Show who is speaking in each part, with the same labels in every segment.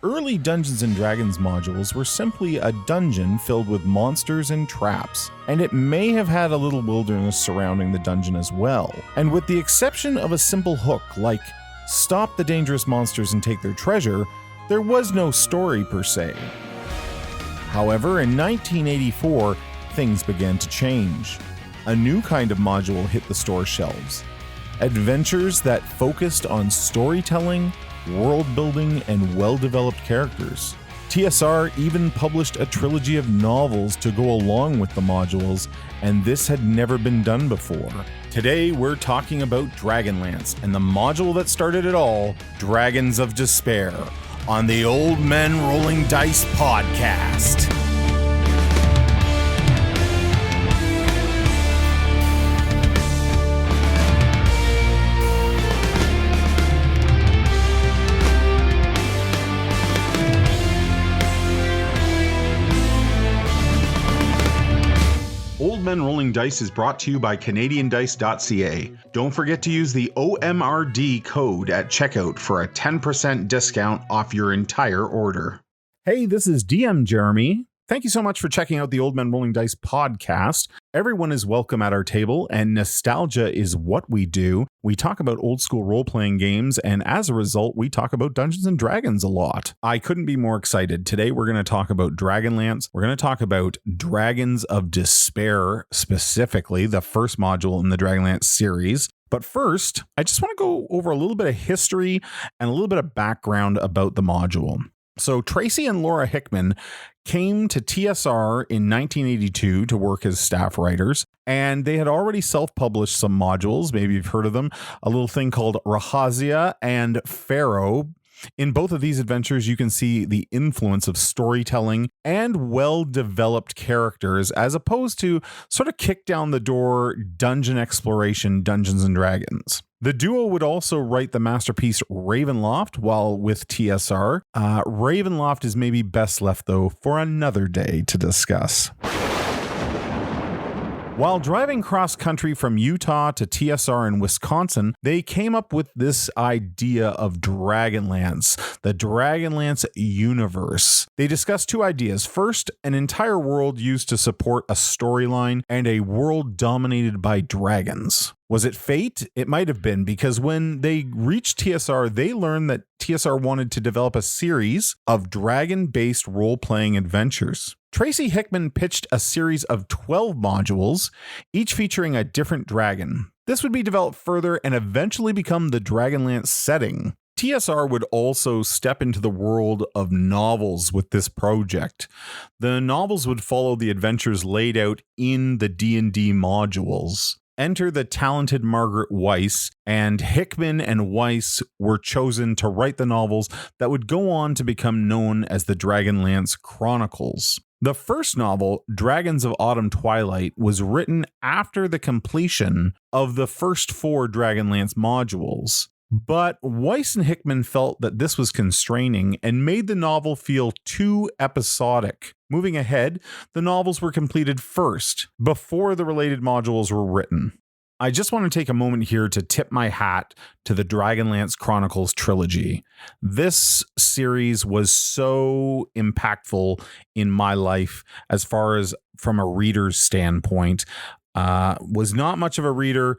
Speaker 1: Early Dungeons & Dragons modules were simply a dungeon filled with monsters and traps, and it may have had a little wilderness surrounding the dungeon as well. And with the exception of a simple hook like, stop the dangerous monsters and take their treasure, there was no story per se. However, in 1984, things began to change. A new kind of module hit the store shelves. Adventures that focused on storytelling, world building, and well-developed characters. TSR even published a trilogy of novels to go along with the modules, and this had never been done before. Today, we're talking about Dragonlance and the module that started it all, Dragons of Despair, on the Old Men Rolling Dice podcast. Old Men Rolling Dice is brought to you by CanadianDice.ca. Don't forget to use the OMRD code at checkout for a 10% discount off your entire order. Hey, this is DM Jeremy. Thank you so much for checking out the Old Men Rolling Dice podcast. Everyone is welcome at our table, and nostalgia is what we do. We talk about old school role-playing games, and as a result, we talk about Dungeons & Dragons a lot. I couldn't be more excited. Today, we're going to talk about Dragonlance. We're going to talk about Dragons of Despair, specifically the first module in the Dragonlance series. But first, I just want to go over a little bit of history and a little bit of background about the module. So Tracy and Laura Hickman came to TSR in 1982 to work as staff writers, and they had already self-published some modules. Maybe you've heard of them. A little thing called Rahazia and Pharaoh. In both of these adventures, you can see the influence of storytelling and well-developed characters, as opposed to sort of kick down the door dungeon exploration Dungeons & Dragons. The duo would also write the masterpiece Ravenloft while with TSR. Ravenloft is maybe best left, though, for another day to discuss. While driving cross-country from Utah to TSR in Wisconsin, they came up with this idea of Dragonlance, the Dragonlance universe. They discussed two ideas. First, an entire world used to support a storyline, and a world dominated by dragons. Was it fate? It might have been, because when they reached TSR, they learned that TSR wanted to develop a series of dragon-based role-playing adventures. Tracy Hickman pitched a series of 12 modules, each featuring a different dragon. This would be developed further and eventually become the Dragonlance setting. TSR would also step into the world of novels with this project. The novels would follow the adventures laid out in the D&D modules. Enter the talented Margaret Weiss, and Hickman and Weiss were chosen to write the novels that would go on to become known as the Dragonlance Chronicles. The first novel, Dragons of Autumn Twilight, was written after the completion of the first 4 Dragonlance modules. But Weiss and Hickman felt that this was constraining and made the novel feel too episodic. Moving ahead, the novels were completed first, before the related modules were written. I just want to take a moment here to tip my hat to the Dragonlance Chronicles trilogy. This series was so impactful in my life as far as from a reader's standpoint. Was not much of a reader,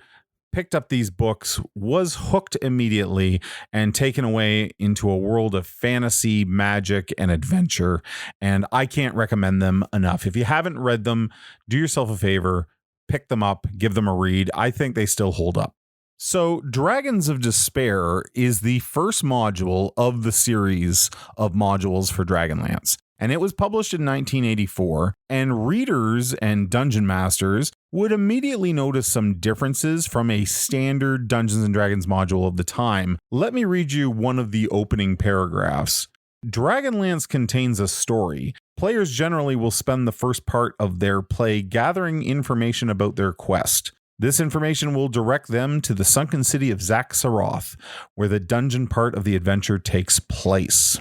Speaker 1: picked up these books, was hooked immediately, and taken away into a world of fantasy, magic, and adventure. And I can't recommend them enough. If you haven't read them, do yourself a favor, pick them up, give them a read. I think they still hold up. So Dragons of Despair is the first module of the series of modules for Dragonlance. And it was published in 1984, and readers and dungeon masters would immediately notice some differences from a standard Dungeons & Dragons module of the time. Let me read you one of the opening paragraphs. Dragonlance contains a story. Players generally will spend the first part of their play gathering information about their quest. This information will direct them to the sunken city of Zaxaroth, where the dungeon part of the adventure takes place.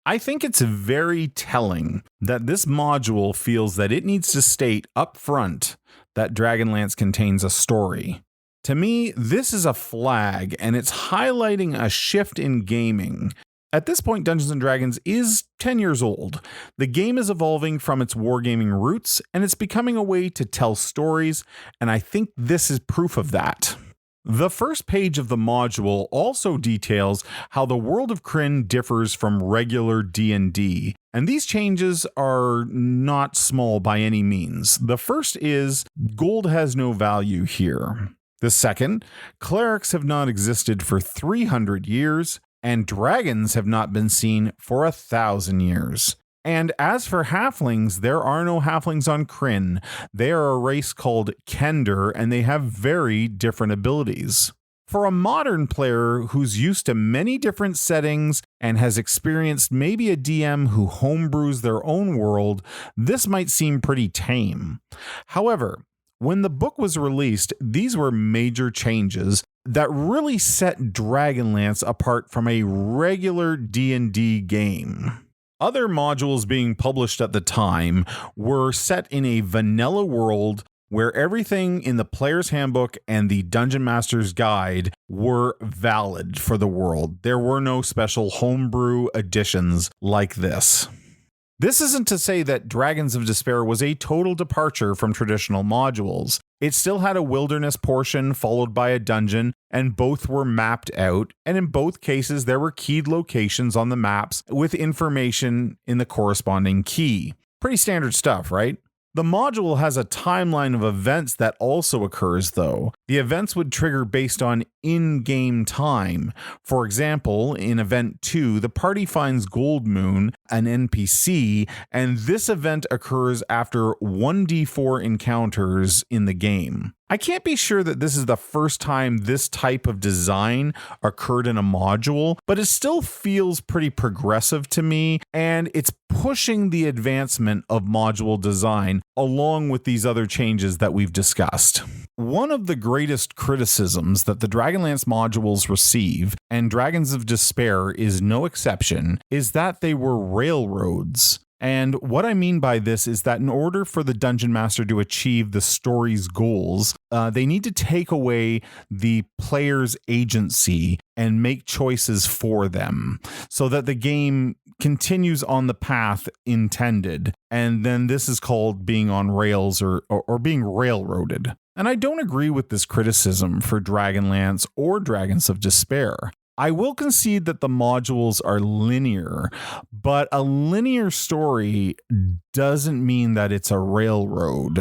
Speaker 1: I think it's very telling that this module feels that it needs to state up front that Dragonlance contains a story. To me, this is a flag, and it's highlighting a shift in gaming. At this point, Dungeons & Dragons is 10 years old. The game is evolving from its wargaming roots, and it's becoming a way to tell stories, and I think this is proof of that. The first page of the module also details how the world of Krynn differs from regular D&D, and these changes are not small by any means. The first is gold has no value here. The second, clerics have not existed for 300 years, and dragons have not been seen for 1,000 years. And as for halflings, there are no halflings on Krynn. They are a race called Kender, and they have very different abilities. For a modern player who's used to many different settings and has experienced maybe a DM who homebrews their own world, this might seem pretty tame. However, when the book was released, these were major changes that really set Dragonlance apart from a regular D&D game. Other modules being published at the time were set in a vanilla world where everything in the player's handbook and the Dungeon Master's Guide were valid for the world. There were no special homebrew editions like this. This isn't to say that Dragons of Despair was a total departure from traditional modules. It still had a wilderness portion followed by a dungeon, and both were mapped out, and in both cases there were keyed locations on the maps with information in the corresponding key. Pretty standard stuff, right? The module has a timeline of events that also occurs, though. The events would trigger based on in-game time. For example, in Event 2, the party finds Gold Moon, an NPC, and this event occurs after 1d4 encounters in the game. I can't be sure that this is the first time this type of design occurred in a module, but it still feels pretty progressive to me, and it's pushing the advancement of module design along with these other changes that we've discussed. One of the greatest criticisms that the Dragonlance modules receive, and Dragons of Despair is no exception, is that they were railroads. And what I mean by this is that in order for the Dungeon Master to achieve the story's goals, they need to take away the player's agency and make choices for them so that the game continues on the path intended. And then this is called being on rails or being railroaded. And I don't agree with this criticism for Dragonlance or Dragons of Despair. I will concede that the modules are linear, but a linear story doesn't mean that it's a railroad.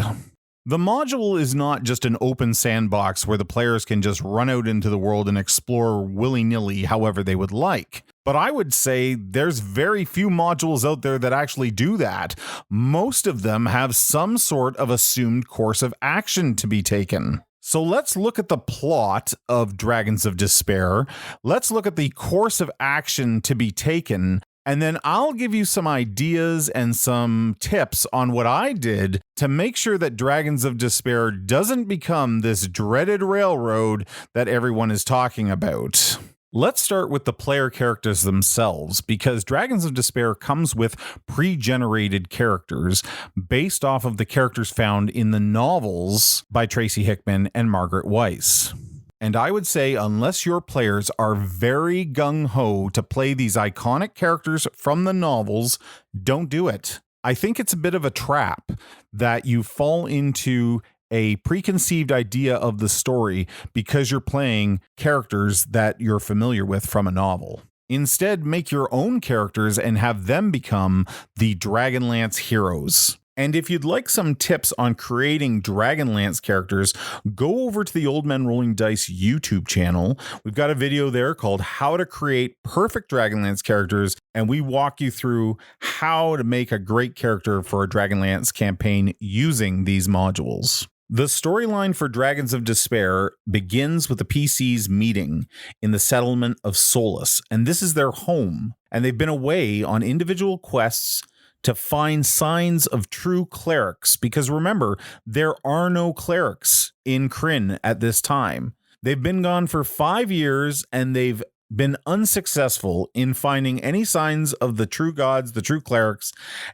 Speaker 1: The module is not just an open sandbox where the players can just run out into the world and explore willy-nilly however they would like. But I would say there's very few modules out there that actually do that. Most of them have some sort of assumed course of action to be taken. So let's look at the plot of Dragons of Despair. Let's look at the course of action to be taken. And then I'll give you some ideas and some tips on what I did to make sure that Dragons of Despair doesn't become this dreaded railroad that everyone is talking about. Let's start with the player characters themselves, because Dragons of Despair comes with pre-generated characters based off of the characters found in the novels by Tracy Hickman and Margaret Weiss. And I would say unless your players are very gung-ho to play these iconic characters from the novels, don't do it. I think it's a bit of a trap that you fall into a preconceived idea of the story because you're playing characters that you're familiar with from a novel. Instead, make your own characters and have them become the Dragonlance heroes. And if you'd like some tips on creating Dragonlance characters, go over to the Old Men Rolling Dice YouTube channel. We've got a video there called How to Create Perfect Dragonlance Characters, and we walk you through how to make a great character for a Dragonlance campaign using these modules. The storyline for Dragons of Despair begins with the PCs meeting in the settlement of Solus, and this is their home, and they've been away on individual quests to find signs of true clerics, because remember, there are no clerics in Krynn at this time. They've been gone for 5 years, and they've been unsuccessful in finding any signs of the true gods, the true clerics,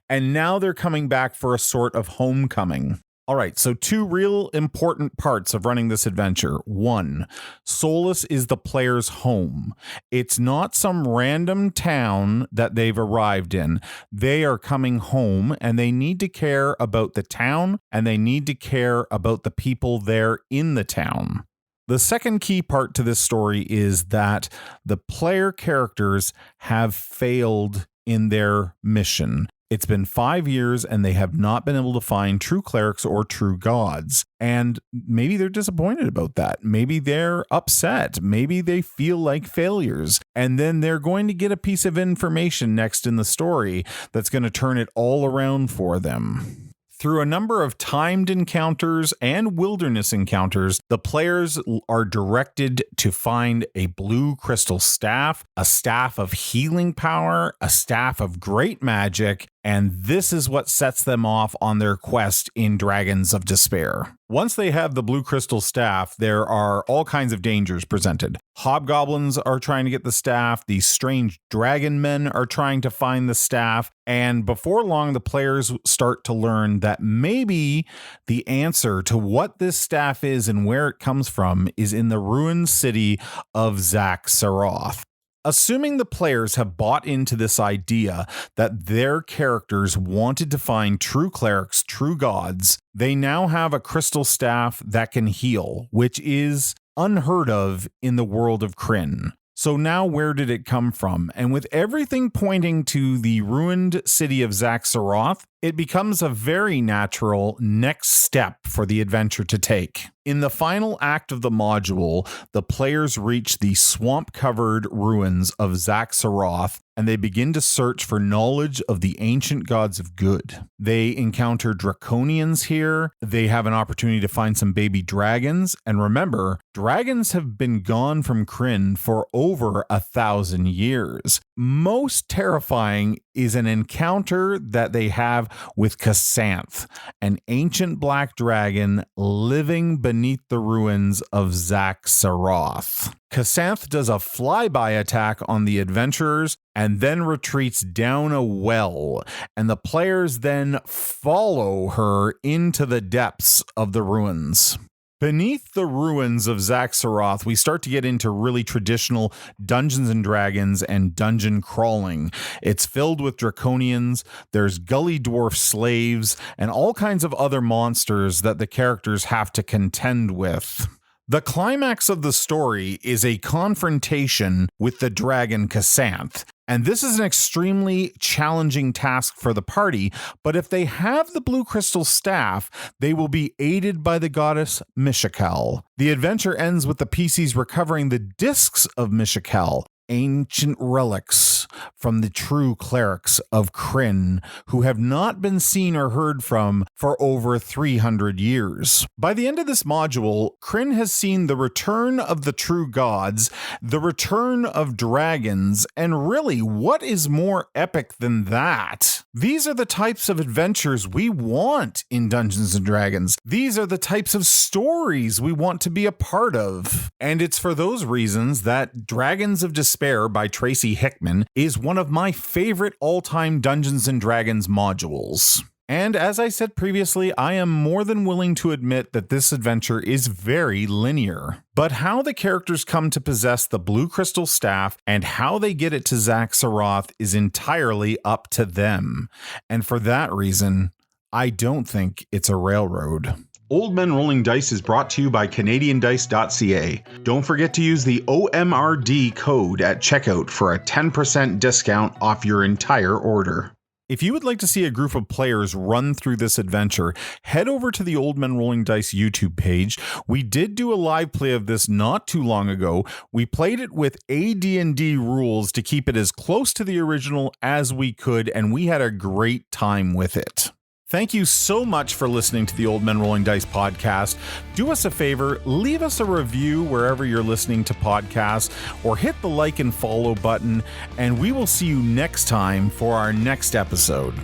Speaker 1: and now they're coming back for a sort of homecoming. All right, so two real important parts of running this adventure. One, Solus is the player's home. It's not some random town that they've arrived in. They are coming home and they need to care about the town and they need to care about the people there in the town. The second key part to this story is that the player characters have failed in their mission. It's been 5 years and they have not been able to find true clerics or true gods. And maybe they're disappointed about that. Maybe they're upset. Maybe they feel like failures. And then they're going to get a piece of information next in the story that's going to turn it all around for them. Through a number of timed encounters and wilderness encounters, the players are directed to find a blue crystal staff, a staff of healing power, a staff of great magic, and this is what sets them off on their quest in Dragons of Despair. Once they have the blue crystal staff, there are all kinds of dangers presented. Hobgoblins are trying to get the staff, these strange dragon men are trying to find the staff, and before long the players start to learn that maybe the answer to what this staff is and where it comes from is in the ruined city of Zaxxaroth. Assuming the players have bought into this idea that their characters wanted to find true clerics, true gods, they now have a crystal staff that can heal, which is unheard of in the world of Krynn. So now where did it come from? And with everything pointing to the ruined city of Zaxxaroth, it becomes a very natural next step for the adventure to take. In the final act of the module, the players reach the swamp-covered ruins of Zaxxaroth, and they begin to search for knowledge of the ancient gods of good. They encounter draconians here, they have an opportunity to find some baby dragons, and remember, dragons have been gone from Krynn for over 1,000 years. Most terrifying is an encounter that they have with Kasanth, an ancient black dragon living beneath the ruins of Zaxxaroth. Kasanth does a flyby attack on the adventurers and then retreats down a well, and the players then follow her into the depths of the ruins. Beneath the ruins of Zaxxaroth, we start to get into really traditional Dungeons and Dragons and dungeon crawling. It's filled with draconians, there's gully dwarf slaves, and all kinds of other monsters that the characters have to contend with. The climax of the story is a confrontation with the dragon Kasanth. And this is an extremely challenging task for the party, but if they have the blue crystal staff, they will be aided by the goddess Mishakal. The adventure ends with the PCs recovering the discs of Mishakal, ancient relics from the true clerics of Krynn, who have not been seen or heard from for over 300 years. By the end of this module, Krynn has seen the return of the true gods, the return of dragons, and really, what is more epic than that? These are the types of adventures we want in Dungeons & Dragons. These are the types of stories we want to be a part of. And it's for those reasons that Dragons of Despair by Tracy Hickman is one of my favorite all-time Dungeons & Dragons modules. And as I said previously, I am more than willing to admit that this adventure is very linear. But how the characters come to possess the blue crystal staff and how they get it to Zaxxaroth is entirely up to them. And for that reason, I don't think it's a railroad. Old Men Rolling Dice is brought to you by CanadianDice.ca. Don't forget to use the OMRD code at checkout for a 10% discount off your entire order. If you would like to see a group of players run through this adventure, head over to the Old Men Rolling Dice YouTube page. We did do a live play of this not too long ago. We played it with AD&D rules to keep it as close to the original as we could, and we had a great time with it. Thank you so much for listening to the Old Men Rolling Dice podcast. Do us a favor, leave us a review wherever you're listening to podcasts, or hit the like and follow button, and we will see you next time for our next episode.